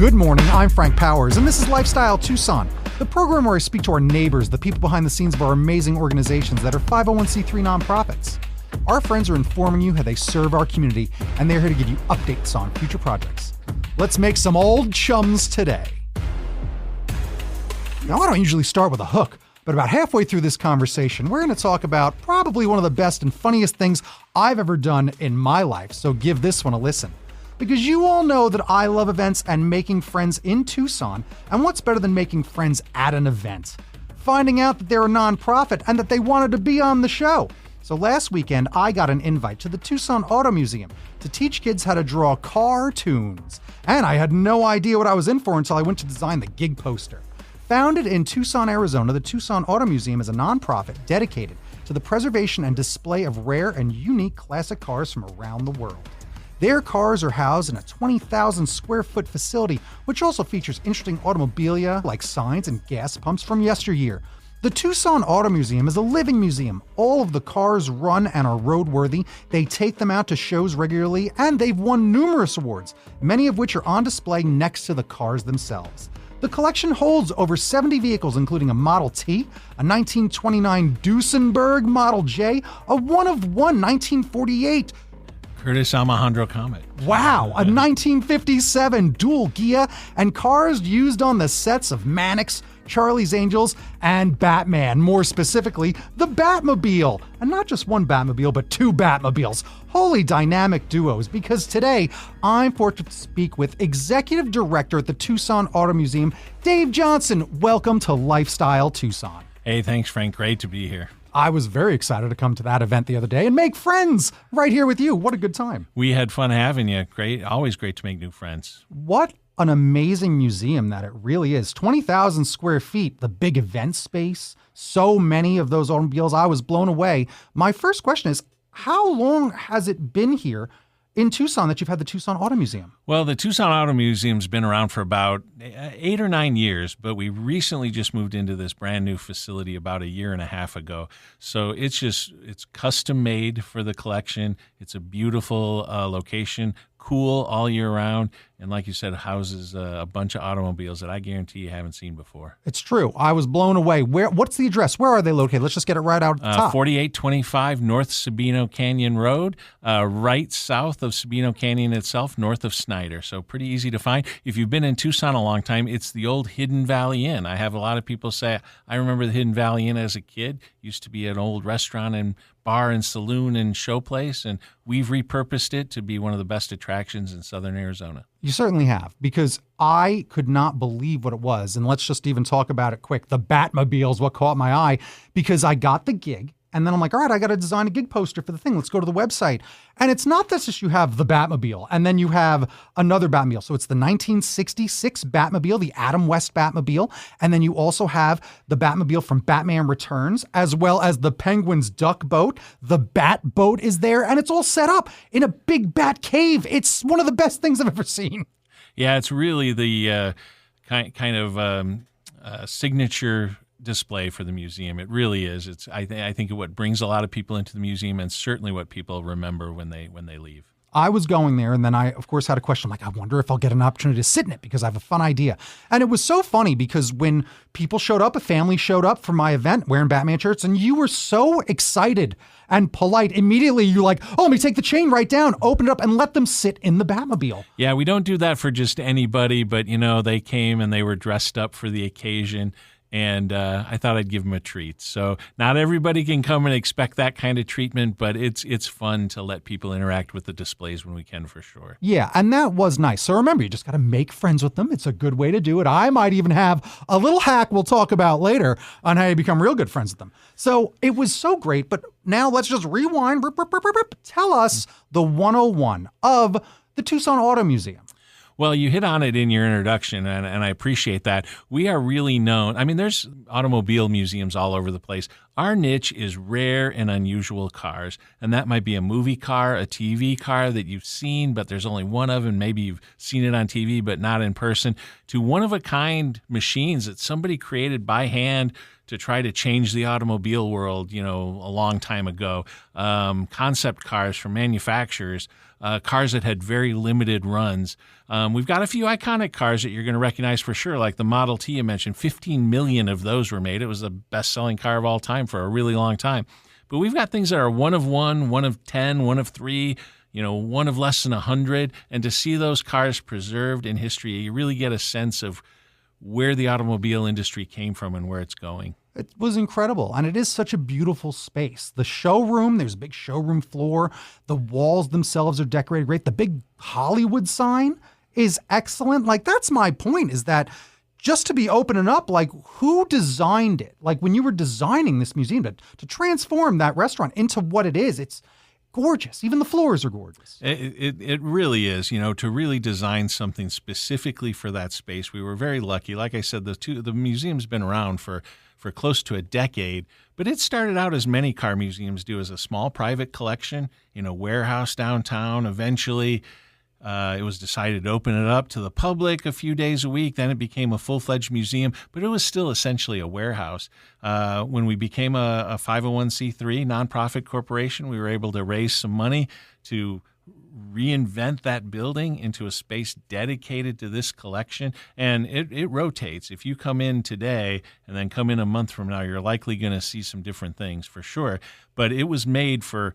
Good morning, I'm Frank Powers, and this is Lifestyle Tucson, the program where I speak to our neighbors, the people behind the scenes of our amazing organizations that are 501c3 nonprofits. Our friends are informing you how they serve our community, and they're here to give you updates on future projects. Let's make some old chums today. Now, I don't usually start with a hook, but about halfway through this conversation, we're going to talk about probably one of the best and funniest things I've ever done in my life, so give this one a listen. Because you all know that I love events and making friends in Tucson, and what's better than making friends at an event? Finding out that they're a nonprofit and that they wanted to be on the show. So last weekend, I got an invite to the Tucson Auto Museum to teach kids how to draw cartoons. And I had no idea what I was in for until I went to design the gig poster. Founded in Tucson, Arizona, the Tucson Auto Museum is a nonprofit dedicated to the preservation and display of rare and unique classic cars from around the world. Their cars are housed in a 20,000 square foot facility, which also features interesting automobilia like signs and gas pumps from yesteryear. The Tucson Auto Museum is a living museum. All of the cars run and are roadworthy. They take them out to shows regularly, and they've won numerous awards, many of which are on display next to the cars themselves. The collection holds over 70 vehicles, including a Model T, a 1929 Duesenberg Model J, a one-of-one 1948 Curtis Alejandro Comet. Wow, a 1957 dual Ghia, and cars used on the sets of Mannix, Charlie's Angels, and Batman. More specifically, the Batmobile. And not just one Batmobile, but two Batmobiles. Holy dynamic duos, because today I'm fortunate to speak with Executive Director at the Tucson Auto Museum, Dave Johnson. Welcome to Lifestyle Tucson. Hey, thanks, Frank. Great to be here. I was very excited to come to that event the other day and make friends right here with you. What a good time. We had fun having you. Great. Always great to make new friends. What an amazing museum that it really is. 20,000 square feet, the big event space, so many of those automobiles. I was blown away. My first question is, how long has it been here in Tucson that you've had the Tucson Auto Museum? Well, the Tucson Auto Museum's been around for about 8 or 9 years, but we recently just moved into this brand new facility about a year and a half ago. So it's custom made for the collection. It's a beautiful location, cool all year round. And like you said, houses a bunch of automobiles that I guarantee you haven't seen before. It's true. I was blown away. What's the address? Where are they located? Let's just get it right out at the top. 4825 North Sabino Canyon Road, right south of Sabino Canyon itself, north of Snyder. So pretty easy to find. If you've been in Tucson a long time, it's the old Hidden Valley Inn. I have a lot of people say, I remember the Hidden Valley Inn as a kid. Used to be an old restaurant and bar and saloon and show place, and we've repurposed it to be one of the best attractions in southern Arizona. You certainly have, because I could not believe what it was. And let's just even talk about it quick. The Batmobile is what caught my eye, because I got the gig. And then I'm like, all right, I got to design a gig poster for the thing. Let's go to the website. And it's not that just you have the Batmobile and then you have another Batmobile. So it's the 1966 Batmobile, the Adam West Batmobile. And then you also have the Batmobile from Batman Returns, as well as the Penguin's duck boat. The Bat boat is there, and it's all set up in a big bat cave. It's one of the best things I've ever seen. Yeah, it's really the kind of signature display for the museum. It really is. I think what brings a lot of people into the museum, and certainly what people remember when they leave. I was going there, and then I, of course, had a question like, I wonder if I'll get an opportunity to sit in it because I have a fun idea. And it was so funny because when people showed up, a family showed up for my event wearing Batman shirts, and you were so excited and polite. Immediately, you're like, oh, let me take the chain right down, open it up, and let them sit in the Batmobile. Yeah, we don't do that for just anybody, but, they came and they were dressed up for the occasion. And I thought I'd give them a treat. So not everybody can come and expect that kind of treatment, but it's fun to let people interact with the displays when we can, for sure. Yeah, and that was nice. So remember, you just got to make friends with them. It's a good way to do it. I might even have a little hack we'll talk about later on how you become real good friends with them. So it was so great, but now let's just rewind. Tell us the 101 of the Tucson Auto Museum. Well, you hit on it in your introduction, and I appreciate that. We are really known. I mean, there's automobile museums all over the place. Our niche is rare and unusual cars, and that might be a movie car, a TV car that you've seen, but there's only one of, and maybe you've seen it on TV, but not in person, to one-of-a-kind machines that somebody created by hand to try to change the automobile world, a long time ago. Concept cars from manufacturers, cars that had very limited runs. We've got a few iconic cars that you're going to recognize for sure, like the Model T you mentioned. 15 million of those were made. It was the best-selling car of all time for a really long time. But we've got things that are one of one, one of 10, one of 3, one of less than 100. And to see those cars preserved in history, you really get a sense of where the automobile industry came from and where it's going. It was incredible. And it is such a beautiful space. The showroom, there's a big showroom floor. The walls themselves are decorated great. The big Hollywood sign is excellent. Like, that's my point, is that just to be opening up, like, who designed it? Like, when you were designing this museum to transform that restaurant into what it is, it's gorgeous. Even the floors are gorgeous. It really is, to really design something specifically for that space. We were very lucky. Like I said, the museum's been around for close to a decade, but it started out, as many car museums do, as a small private collection in a warehouse downtown. Eventually, it was decided to open it up to the public a few days a week. Then it became a full-fledged museum, but it was still essentially a warehouse. When we became a 501c3 nonprofit corporation, we were able to raise some money to reinvent that building into a space dedicated to this collection. And it rotates. If you come in today and then come in a month from now, you're likely going to see some different things for sure. But it was made for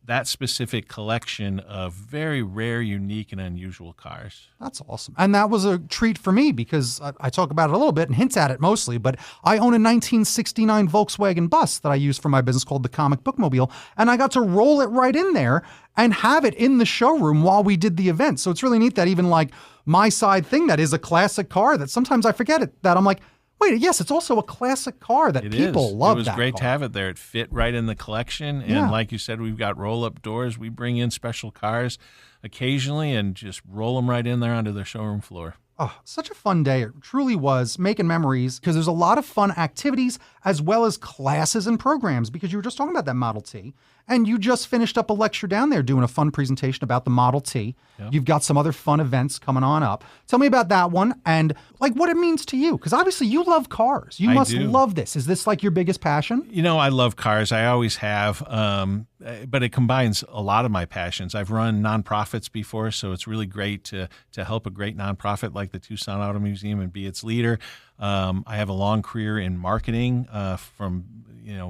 that specific collection of very rare, unique, and unusual cars. That's awesome. And that was a treat for me because I talk about it a little bit and hint at it mostly, but I own a 1969 Volkswagen bus that I use for my business called the Comic Book Mobile, and I got to roll it right in there and have it in the showroom while we did the event. So it's really neat that even like my side thing that is a classic car that sometimes I forget it, that I'm like, wait, yes, it's also a classic car that people love. It was great to have it there. It fit right in the collection. And like you said, we've got roll-up doors. We bring in special cars occasionally and just roll them right in there onto the showroom floor. Oh, such a fun day. It truly was, making memories, because there's a lot of fun activities as well as classes and programs, because you were just talking about that Model T. And you just finished up a lecture down there doing a fun presentation about the Model T. Yep. You've got some other fun events coming on up. Tell me about that one and like what it means to you, because obviously you love cars. You must love this. Is this like your biggest passion? I love cars. I always have, but it combines a lot of my passions. I've run nonprofits before, so it's really great to help a great nonprofit like the Tucson Auto Museum and be its leader. I have a long career in marketing from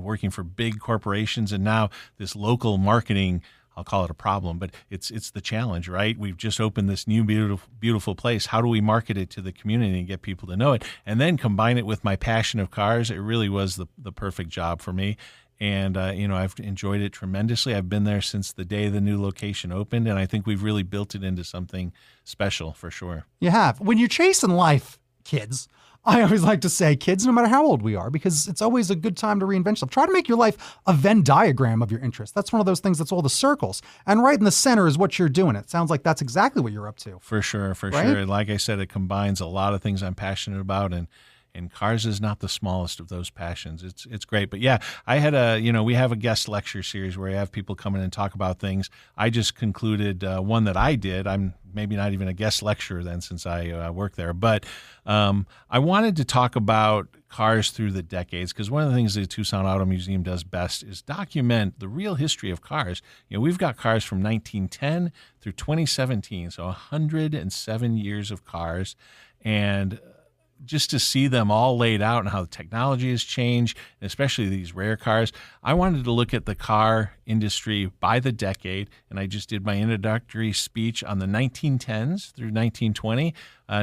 working for big corporations, and now this local marketing, I'll call it a problem, but it's the challenge, right? We've just opened this new beautiful place. How do we market it to the community and get people to know it? And then combine it with my passion of cars. It really was the perfect job for me. And, I've enjoyed it tremendously. I've been there since the day the new location opened, and I think we've really built it into something special for sure. You have. When you're chasing life, kids, I always like to say kids, no matter how old we are, because it's always a good time to reinvent yourself. Try to make your life a Venn diagram of your interest. That's one of those things that's all the circles. And right in the center is what you're doing. It sounds like that's exactly what you're up to. For sure. And like I said, it combines a lot of things I'm passionate about, and cars is not the smallest of those passions. It's great. But yeah, I had we have a guest lecture series where I have people come in and talk about things. I just concluded one that I did. I'm maybe not even a guest lecturer then, since I work there. But I wanted to talk about cars through the decades, because one of the things the Tucson Auto Museum does best is document the real history of cars. We've got cars from 1910 through 2017, so 107 years of cars. And just to see them all laid out and how the technology has changed, especially these rare cars. I wanted to look at the car industry by the decade, and I just did my introductory speech on the 1910s through 1920.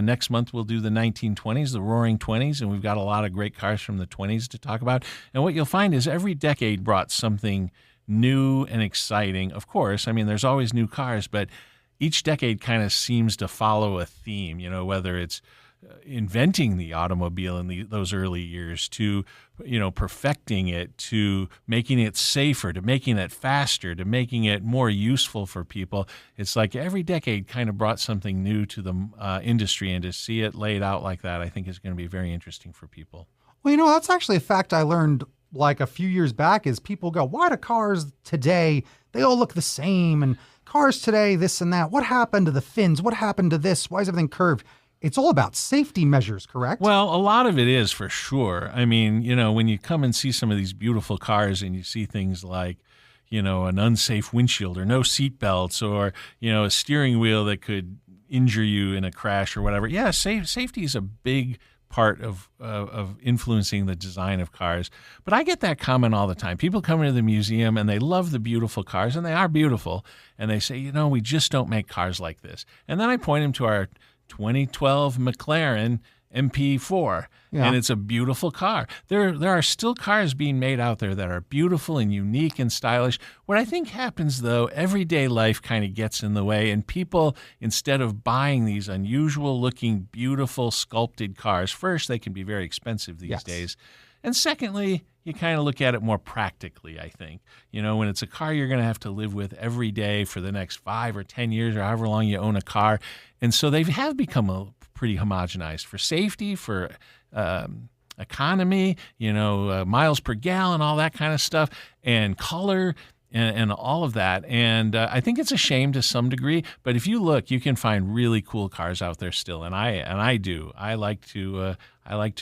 Next month, we'll do the 1920s, the Roaring 20s, and we've got a lot of great cars from the 20s to talk about. And what you'll find is every decade brought something new and exciting. Of course, there's always new cars, but each decade kind of seems to follow a theme, whether it's inventing the automobile in those early years, to perfecting it, to making it safer, to making it faster, to making it more useful for people. It's like every decade kind of brought something new to the industry, and to see it laid out like that, I think is going to be very interesting for people. Well, that's actually a fact I learned like a few years back is people go, why do cars today, they all look the same, and cars today, this and that. What happened to the fins? What happened to this? Why is everything curved? It's all about safety measures, correct? Well, a lot of it is for sure. I mean, when you come and see some of these beautiful cars and you see things like, an unsafe windshield or no seat belts or, a steering wheel that could injure you in a crash or whatever. Yeah, safety is a big part of influencing the design of cars. But I get that comment all the time. People come into the museum and they love the beautiful cars, and they are beautiful, and they say, we just don't make cars like this. And then I point them to our 2012 McLaren MP4, and it's a beautiful car. There are still cars being made out there that are beautiful and unique and stylish. What I think happens, though, everyday life kind of gets in the way, and people, instead of buying these unusual-looking, beautiful, sculpted cars, first, they can be very expensive these days, and secondly, you kind of look at it more practically, I think. When it's a car you're going to have to live with every day for the next 5 or 10 years or however long you own a car, and so they have become pretty homogenized for safety, for economy, miles per gallon, all that kind of stuff, and color and all of that. And I think it's a shame to some degree, but if you look, you can find really cool cars out there still. And I do. I like to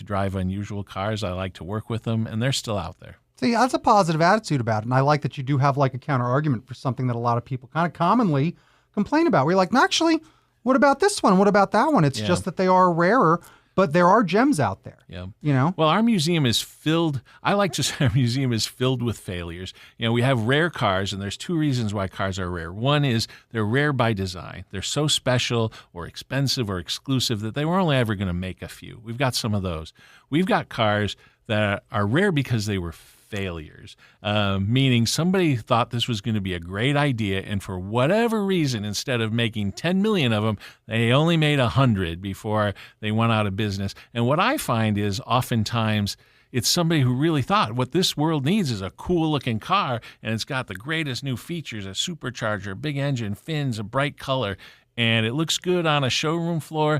drive unusual cars. I like to work with them, and they're still out there. See, that's a positive attitude about it. And I like that you do have like a counter argument for something that a lot of people kind of commonly complain about. We're like, actually, what about this one? What about that one? It's just that they are rarer, but there are gems out there. Yeah. Well, our museum is filled. I like to say our museum is filled with failures. We have rare cars, and there's two reasons why cars are rare. One is they're rare by design. They're so special or expensive or exclusive that they were only ever going to make a few. We've got some of those. We've got cars that are rare because they were failures, meaning somebody thought this was going to be a great idea, and for whatever reason, instead of making 10 million of them, they only made 100 before they went out of business. And what I find is oftentimes it's somebody who really thought what this world needs is a cool-looking car, and it's got the greatest new features, a supercharger, a big engine, fins, a bright color, and it looks good on a showroom floor.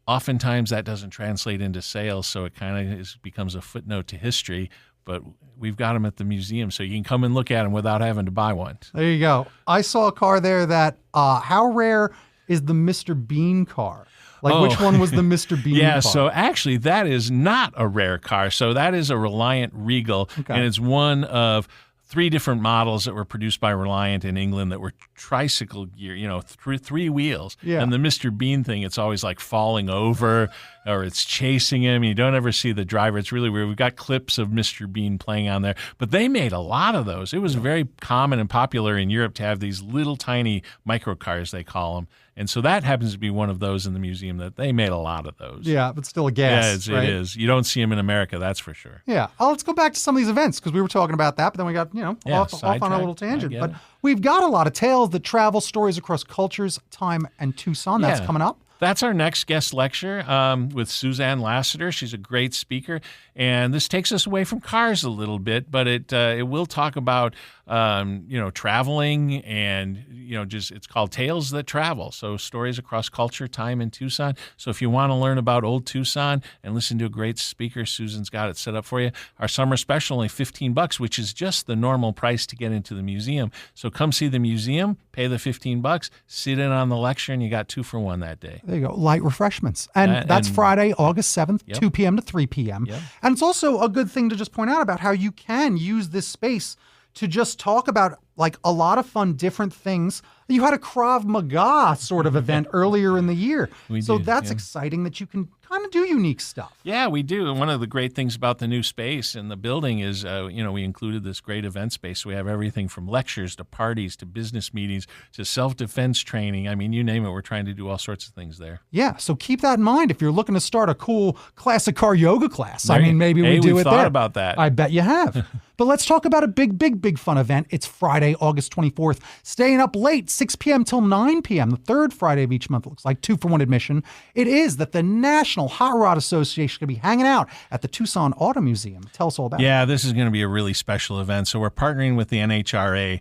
Oftentimes that doesn't translate into sales, so it kind of becomes a footnote to history. But we've got them at the museum, so you can come and look at them without having to buy one. There you go. I saw a car there that, how rare is the Mr. Bean car? Which one was the Mr. Bean car? So actually that is not a rare car. So that is a Reliant Regal, and it's one of 3 different models that were produced by Reliant in England that were tricycle gear, 3 wheels. Yeah. And the Mr. Bean thing, it's always like falling over or it's chasing him. You don't ever see the driver. It's really weird. We've got clips of Mr. Bean playing on there, but they made a lot of those. It was very common and popular in Europe to have these little tiny microcars, they call them. And so that happens to be one of those in the museum that they made a lot of those. Yeah, but still a gas. Yeah, it is. You don't see them in America, that's for sure. Yeah. Let's go back to some of these events because we were talking about that, but then we got, off on a little tangent. But we've got a lot of tales that travel stories across cultures, time, and Tucson. That's coming up. That's our next guest lecture with Suzanne Lassiter. She's a great speaker, and this takes us away from cars a little bit, but it will talk about traveling and it's called Tales That Travel. So stories across culture, time, and Tucson. So if you want to learn about old Tucson and listen to a great speaker, Susan's got it set up for you. Our summer special only $15, which is just the normal price to get into the museum. So come see the museum, pay the $15, sit in on the lecture, and you got 2 for 1 that day. There you go. Light refreshments. And that's Friday, August 7th, 2 p.m. to 3 p.m. Yep. And it's also a good thing to just point out about how you can use this space to just talk about like a lot of fun, different things. You had a Krav Maga sort of event earlier in the year. That's exciting that you can kind of do unique stuff. Yeah, we do. And one of the great things about the new space and the building is, we included this great event space. So we have everything from lectures to parties to business meetings to self-defense training. I mean, you name it, we're trying to do all sorts of things there. Yeah, so keep that in mind if you're looking to start a cool classic car yoga class. Maybe we do it there. We've thought about that. I bet you have. But let's talk about a big fun event. It's Friday, August 24th. Staying up late, 6 p.m. till 9 p.m., the third Friday of each month. It looks like 2 for 1 admission. It is that the National Hot Rod Association is going to be hanging out at the Tucson Auto Museum. Tell us all about it. Yeah, this is going to be a really special event. So we're partnering with the NHRA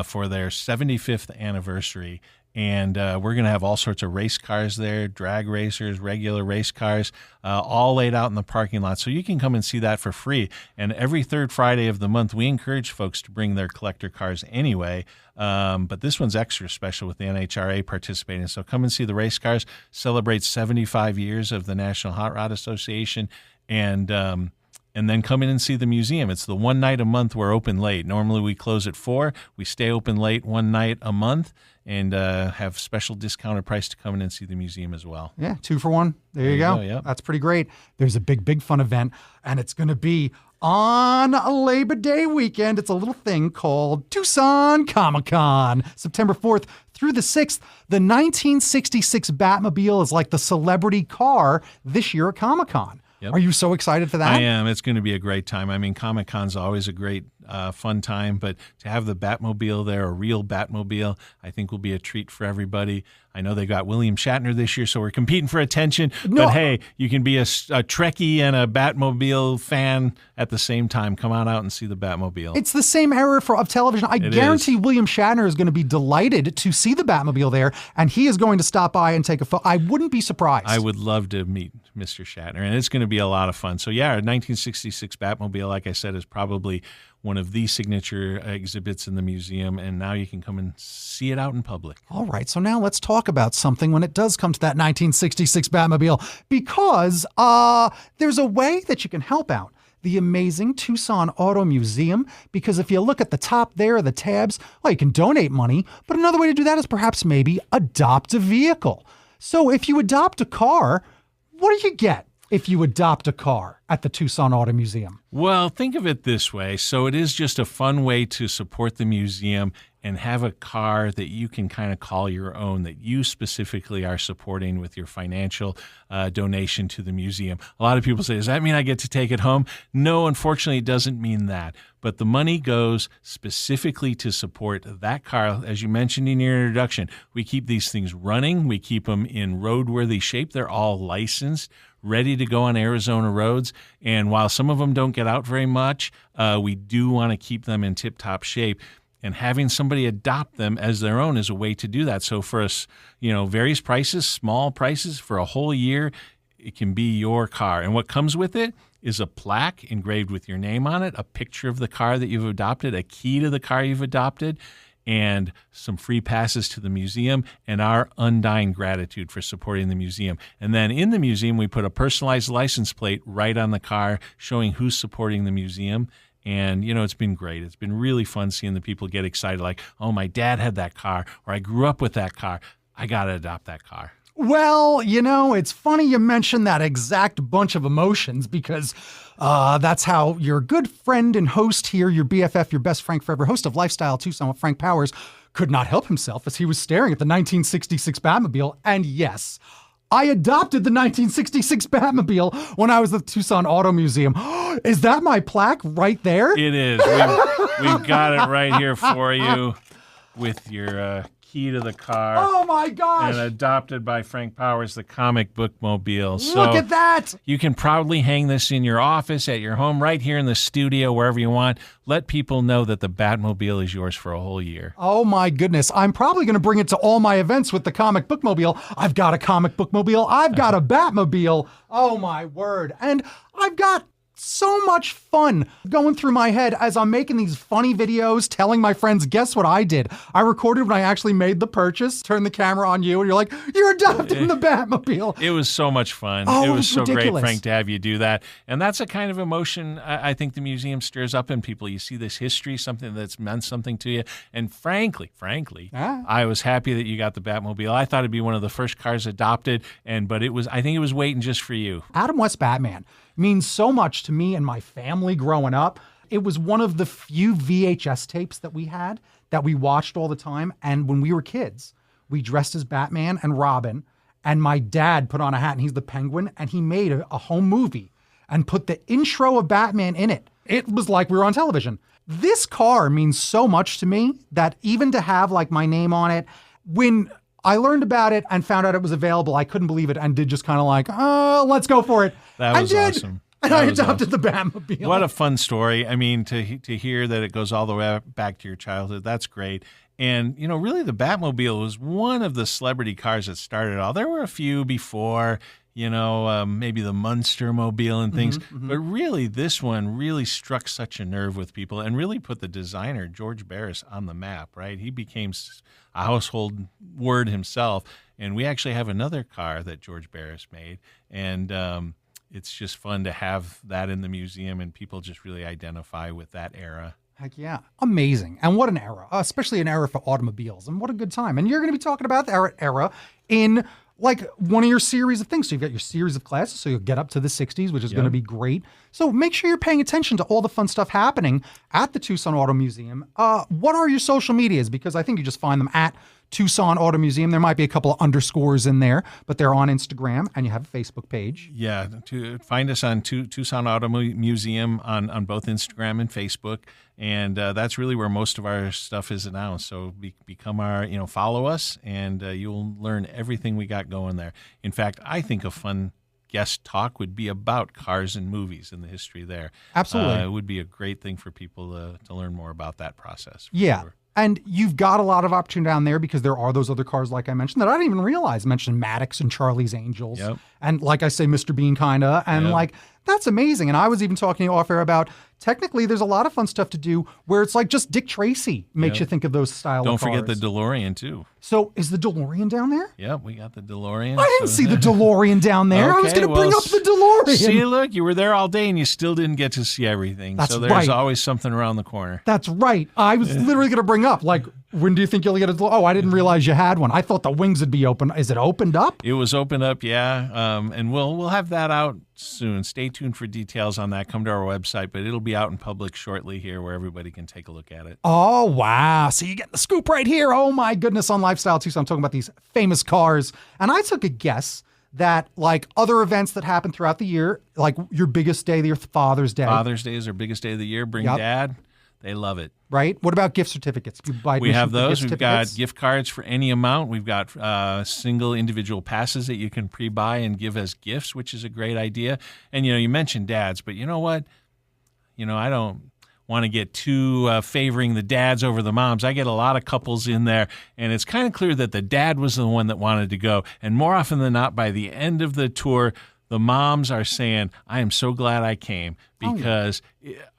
for their 75th anniversary. And we're going to have all sorts of race cars there, drag racers, regular race cars, all laid out in the parking lot. So you can come and see that for free. And every third Friday of the month, we encourage folks to bring their collector cars anyway. But this one's extra special with the NHRA participating. So come and see the race cars, celebrate 75 years of the National Hot Rod Association, and then come in and see the museum. It's the one night a month we're open late. Normally we close at 4. We stay open late one night a month and have special discounted price to come in and see the museum as well. Yeah, 2 for 1. There you go. Yep. That's pretty great. There's a big fun event, and it's going to be on Labor Day weekend. It's a little thing called Tucson Comic-Con, September 4th through the 6th. The 1966 Batmobile is like the celebrity car this year at Comic-Con. Yep. Are you so excited for that? I am. It's going to be a great time. I mean, Comic-Con's always a great, fun time, but to have the Batmobile there, a real Batmobile, I think will be a treat for everybody. I know they got William Shatner this year, so we're competing for attention. No. But hey, you can be a Trekkie and a Batmobile fan at the same time. Come on out and see the Batmobile. It's the same era of television. I guarantee William Shatner is going to be delighted to see the Batmobile there, and he is going to stop by and take a photo. I wouldn't be surprised. I would love to meet Mr. Shatner, and it's going to be a lot of fun. So yeah, our 1966 Batmobile, like I said, is probably one of the signature exhibits in the museum, and now you can come and see it out in public. All right, so now let's talk about something when it does come to that 1966 Batmobile, because there's a way that you can help out the amazing Tucson Auto Museum, because if you look at the top there, the tabs, well, you can donate money, but another way to do that is perhaps maybe adopt a vehicle. So if you adopt a car, what do you get if you adopt a car at the Tucson Auto Museum? Well, think of it this way. So it is just a fun way to support the museum and have a car that you can kind of call your own, that you specifically are supporting with your financial donation to the museum. A lot of people say, does that mean I get to take it home? No, unfortunately, it doesn't mean that. But the money goes specifically to support that car. As you mentioned in your introduction, we keep these things running. We keep them in roadworthy shape. They're all licensed, ready to go on Arizona roads. And while some of them don't get out very much, we do want to keep them in tip-top shape. And having somebody adopt them as their own is a way to do that. So for us, various prices, small prices for a whole year, it can be your car. And what comes with it is a plaque engraved with your name on it, a picture of the car that you've adopted, a key to the car you've adopted, and some free passes to the museum, and our undying gratitude for supporting the museum. And then in the museum, we put a personalized license plate right on the car showing who's supporting the museum. And, it's been great. It's been really fun seeing the people get excited, like, oh, my dad had that car, or I grew up with that car. I got to adopt that car. Well, it's funny you mentioned that exact bunch of emotions, because that's how your good friend and host here, your BFF, your best Frank forever, host of Lifestyle Tucson with Frank Powers, could not help himself as he was staring at the 1966 Batmobile. And yes, I adopted the 1966 Batmobile when I was at the Tucson Auto Museum. Is that my plaque right there? It is. We've got it right here for you with your key to the car. Oh my gosh! And adopted by Frank Powers, the comic book mobile. So look at that! You can proudly hang this in your office, at your home, right here in the studio, wherever you want. Let people know that the Batmobile is yours for a whole year. Oh my goodness. I'm probably going to bring it to all my events with the comic book mobile. I've got a comic book mobile. I've got a Batmobile. Oh my word. And I've got so much fun going through my head as I'm making these funny videos, telling my friends, guess what I did? I recorded when I actually made the purchase, turned the camera on you, and you're like, you're adopting the Batmobile. It was so much fun. Oh, it was so ridiculous. Great, Frank, to have you do that. And that's a kind of emotion I think the museum stirs up in people. You see this history, something that's meant something to you. And frankly, I was happy that you got the Batmobile. I thought it'd be one of the first cars adopted, but I think it was waiting just for you. Adam West Batman means so much to me and my family growing up. It was one of the few VHS tapes that we had that we watched all the time. And when we were kids, we dressed as Batman and Robin, and my dad put on a hat and he's the Penguin, and he made a home movie and put the intro of Batman in it. It was like we were on television. This car means so much to me that even to have like my name on it, when I learned about it and found out it was available, I couldn't believe it and did just kind of like, oh, let's go for it. That was awesome. And I adopted the Batmobile. What a fun story. I mean, to hear that it goes all the way back to your childhood, that's great. And, really the Batmobile was one of the celebrity cars that started it all. There were a few before, maybe the Munster Mobile and things. But really, this one really struck such a nerve with people and really put the designer, George Barris, on the map, right? He became a household word himself. And we actually have another car that George Barris made. And it's just fun to have that in the museum, and people just really identify with that era. Heck yeah. Amazing. And what an era, especially an era for automobiles. And what a good time. And you're going to be talking about the era in like one of your series of things. So you've got your series of classes, so you'll get up to the 60s, which is going to be great. So make sure you're paying attention to all the fun stuff happening at the Tucson Auto Museum. What are your social medias? Because I think you just find them at Tucson Auto Museum. There might be a couple of underscores in there, but they're on Instagram, and you have a Facebook page. Yeah, to find us on Tucson Auto Museum on both Instagram and Facebook, and that's really where most of our stuff is announced. So become our, follow us, and you'll learn everything we got going there. In fact, I think a fun guest talk would be about cars and movies and the history there. Absolutely. It would be a great thing for people to learn more about that process. Yeah. Sure. And you've got a lot of opportunity down there because there are those other cars, like I mentioned, that I didn't even realize. I mentioned Maddox and Charlie's Angels. Yep. And like I say, Mr. Bean kinda. And like, that's amazing. And I was even talking to you off air about, technically, there's a lot of fun stuff to do where it's like just Dick Tracy makes you think of those style of cars. Don't forget the DeLorean, too. So is the DeLorean down there? Yeah, we got the DeLorean. I didn't see the DeLorean down there. I was going to bring up the DeLorean. See, look, you were there all day and you still didn't get to see everything. That's so there's right. always something around the corner. That's right. I was literally going to bring up, like, when do you think you'll get a DeLorean? Oh, I didn't realize you had one. I thought the wings would be open. Is it opened up? It was opened up, yeah. And we'll have that out soon. Stay tuned for details on that. Come to our website, but it'll be out in public shortly here where everybody can take a look at it. Oh, wow. So you get the scoop right here. Oh, my goodness, on Lifestyle Tucson. I'm talking about these famous cars. And I took a guess that, like, other events that happen throughout the year, like your biggest day, your Father's Day. Father's Day is our biggest day of the year. Bring Dad. They love it. Right? What about gift certificates? We have those. We've got gift cards for any amount. We've got single individual passes that you can pre-buy and give as gifts, which is a great idea. And, you mentioned dads, but you know what? I don't want to get too favoring the dads over the moms. I get a lot of couples in there, and it's kind of clear that the dad was the one that wanted to go. And more often than not, by the end of the tour, the moms are saying, I am so glad I came, because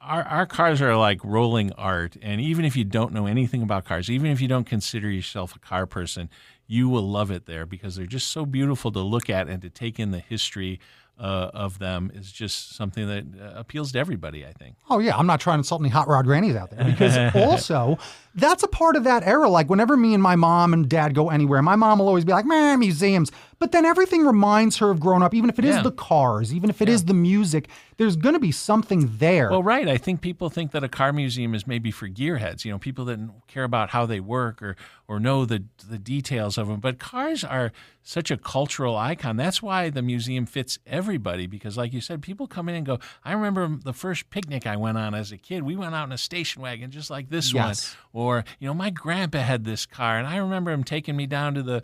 our cars are like rolling art. And even if you don't know anything about cars, even if you don't consider yourself a car person, you will love it there because they're just so beautiful to look at, and to take in the history of them is just something that appeals to everybody, I think. Oh, yeah. I'm not trying to insult any hot rod grannies out there, because also that's a part of that era. Like, whenever me and my mom and dad go anywhere, my mom will always be like, man, museums. But then everything reminds her of growing up, even if it is the cars, even if it is the music, there's going to be something there. Well, right. I think people think that a car museum is maybe for gearheads, people that care about how they work or know the details of them. But cars are such a cultural icon. That's why the museum fits everybody, because like you said, people come in and go, I remember the first picnic I went on as a kid. We went out in a station wagon just like this one. Or, my grandpa had this car, and I remember him taking me down to the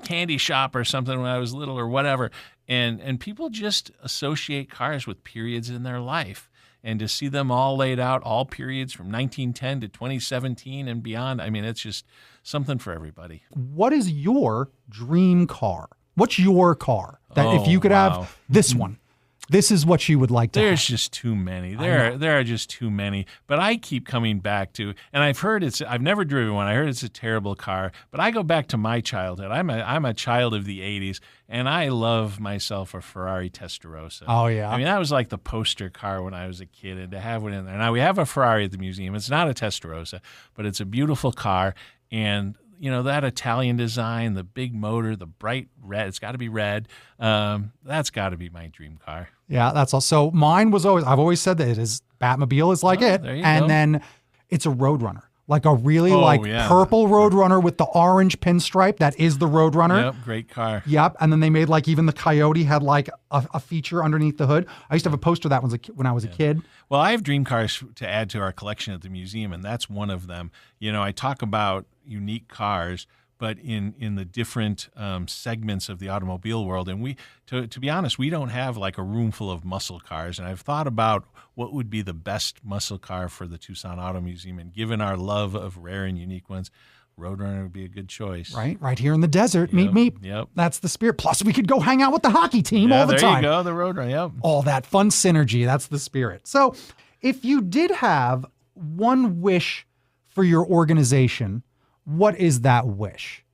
candy shop or something when I was little or whatever. And people just associate cars with periods in their life. And to see them all laid out, all periods from 1910 to 2017 and beyond, I mean, it's just something for everybody. What is your dream car? What's your car that if you could have this one, this is what you would like to have? There's just too many. There are just too many. But I keep coming back to, and I've never driven one. I heard it's a terrible car. But I go back to my childhood. I'm a child of the 80s, and I love myself a Ferrari Testarossa. Oh, yeah. I mean, that was like the poster car when I was a kid, and to have one in there. Now, we have a Ferrari at the museum. It's not a Testarossa, but it's a beautiful car. And that Italian design, the big motor, the bright red, it's got to be red. That's got to be my dream car. Yeah, that's all. So mine was I've always said that Batmobile is like it. There you go. Then it's a Roadrunner. Like a really purple Roadrunner with the orange pinstripe. That is the Roadrunner. Yep, great car. Yep. And then they made even the Coyote had a feature underneath the hood. I used to have a poster of that when I was a kid. Well, I have dream cars to add to our collection at the museum, and that's one of them. I talk about unique cars, but in the different segments of the automobile world. And to be honest, we don't have like a room full of muscle cars. And I've thought about what would be the best muscle car for the Tucson Auto Museum. And given our love of rare and unique ones, Roadrunner would be a good choice. Right here in the desert. Meet me. Yep. That's the spirit. Plus, we could go hang out with the hockey team all the time. There you go, the Roadrunner. Yep. All that fun synergy. That's the spirit. So, if you did have one wish for your organization, what is that wish?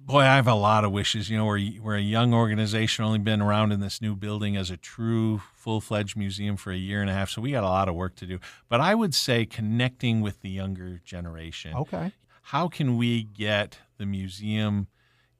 Boy, I have a lot of wishes. You know, we're a young organization, only been around in this new building as a true full-fledged museum for a year and a half, so we got a lot of work to do. But I would say connecting with the younger generation. Okay. How can we get the museum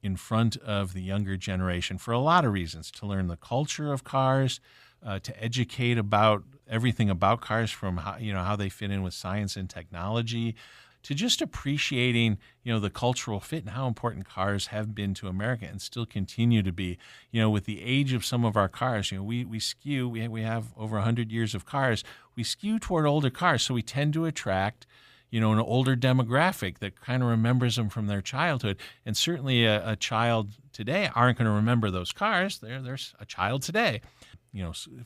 in front of the younger generation for a lot of reasons? To learn the culture of cars, to educate about everything about cars, from how they fit in with science and technology, to just appreciating, the cultural fit and how important cars have been to America and still continue to be. With the age of some of our cars, we skew, we have over 100 years of cars, we skew toward older cars, so we tend to attract, an older demographic that kind of remembers them from their childhood. And certainly a child today aren't going to remember those cars. There's a child today.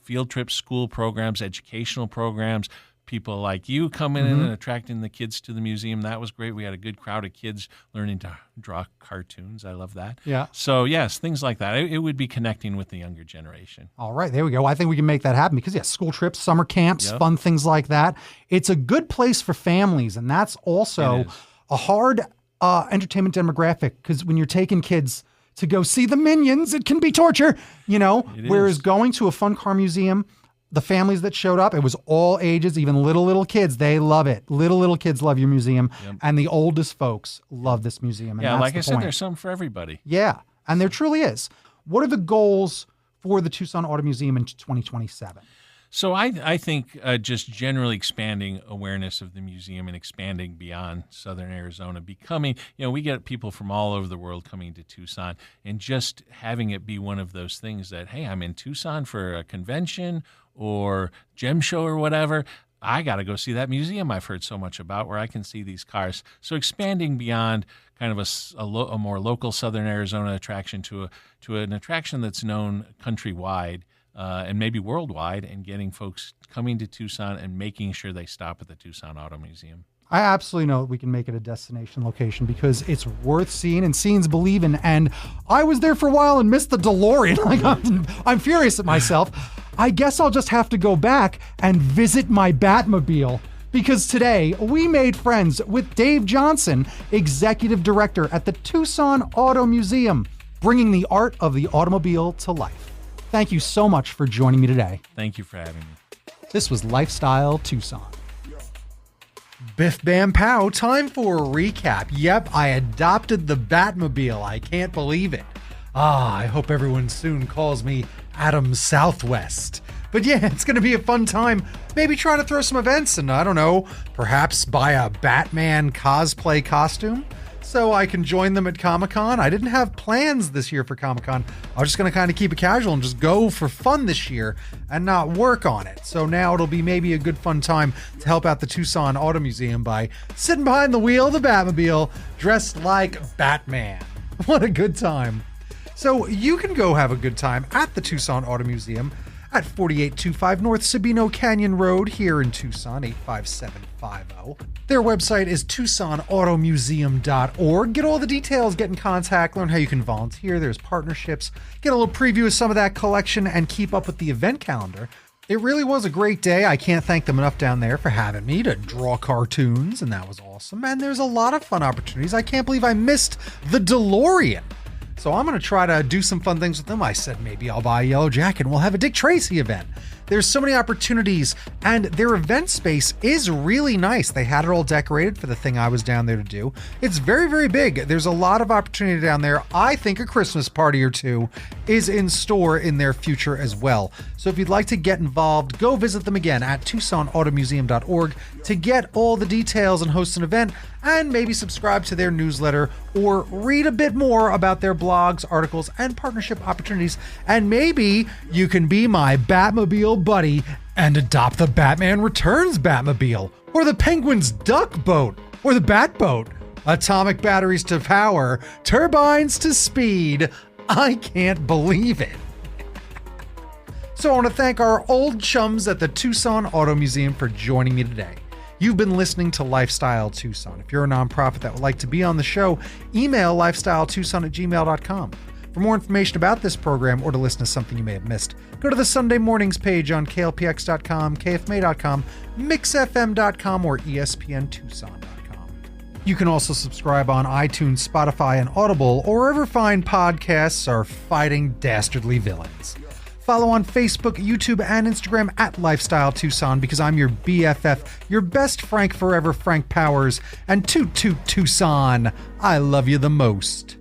Field trips, school programs, educational programs, people like you coming in and attracting the kids to the museum. That was great. We had a good crowd of kids learning to draw cartoons. I love that. Yeah. So, yes, things like that. It would be connecting with the younger generation. All right, there we go. I think we can make that happen because, school trips, summer camps, fun things like that. It's a good place for families, and that's also a hard entertainment demographic because when you're taking kids to go see the Minions, it can be torture, whereas going to a fun car museum, the families that showed up, it was all ages, even little kids. They love it. Little kids love your museum. Yep. And the oldest folks love this museum. And yeah, that's like the I said, point. there's something for everybody. Yeah, and there truly is. What are the goals for the Tucson Auto Museum in 2027? So I think just generally expanding awareness of the museum and expanding beyond Southern Arizona, becoming, we get people from all over the world coming to Tucson, and just having it be one of those things that, hey, I'm in Tucson for a convention or gem show or whatever. I got to go see that museum I've heard so much about where I can see these cars. So expanding beyond kind of a more local Southern Arizona attraction to an attraction that's known countrywide. And maybe worldwide, and getting folks coming to Tucson and making sure they stop at the Tucson Auto Museum. I absolutely know we can make it a destination location because it's worth seeing, and seeing's believing. And I was there for a while and missed the DeLorean. I'm furious at myself. I guess I'll just have to go back and visit my Batmobile, because today we made friends with Dave Johnson, Executive Director at the Tucson Auto Museum, bringing the art of the automobile to life. Thank you so much for joining me today. Thank you for having me. This was Lifestyle Tucson. Biff Bam Pow, time for a recap. Yep, I adopted the Batmobile. I can't believe it. I hope everyone soon calls me Adam Southwest. But yeah, it's going to be a fun time. Maybe try to throw some events and, I don't know, perhaps buy a Batman cosplay costume so I can join them at Comic-Con. I didn't have plans this year for Comic-Con. I was just going to kind of keep it casual and just go for fun this year and not work on it. So now it'll be maybe a good fun time to help out the Tucson Auto Museum by sitting behind the wheel of the Batmobile dressed like Batman. What a good time. So you can go have a good time at the Tucson Auto Museum at 4825 North Sabino Canyon Road here in Tucson, 85750. Their website is TucsonAutomuseum.org. Get all the details, get in contact, learn how you can volunteer. There's partnerships, get a little preview of some of that collection, and keep up with the event calendar. It really was a great day. I can't thank them enough down there for having me to draw cartoons, and that was awesome. And there's a lot of fun opportunities. I can't believe I missed the DeLorean. So I'm going to try to do some fun things with them. I said maybe I'll buy a yellow jacket and we'll have a Dick Tracy event. There's so many opportunities, and their event space is really nice. They had it all decorated for the thing I was down there to do. It's very, very big. There's a lot of opportunity down there. I think a Christmas party or two is in store in their future as well. So if you'd like to get involved, go visit them again at TucsonAutomuseum.org to get all the details and host an event, and maybe subscribe to their newsletter or read a bit more about their blogs, articles, and partnership opportunities. And maybe you can be my Batmobile buddy and adopt the Batman Returns Batmobile, or the Penguin's Duck Boat, or the Bat Boat, atomic batteries to power, turbines to speed. I can't believe it. So I want to thank our old chums at the Tucson Auto Museum for joining me today. You've been listening to Lifestyle Tucson. If you're a nonprofit that would like to be on the show, email lifestyletucson@gmail.com. For more information about this program or to listen to something you may have missed, go to the Sunday Mornings page on klpx.com, kfma.com, mixfm.com, or espntucson.com. You can also subscribe on iTunes, Spotify, and Audible, or wherever fine podcasts are fighting dastardly villains. Follow on Facebook, YouTube, and Instagram at Lifestyle Tucson, because I'm your BFF, your best Frank forever, Frank Powers, and toot toot Tucson, I love you the most.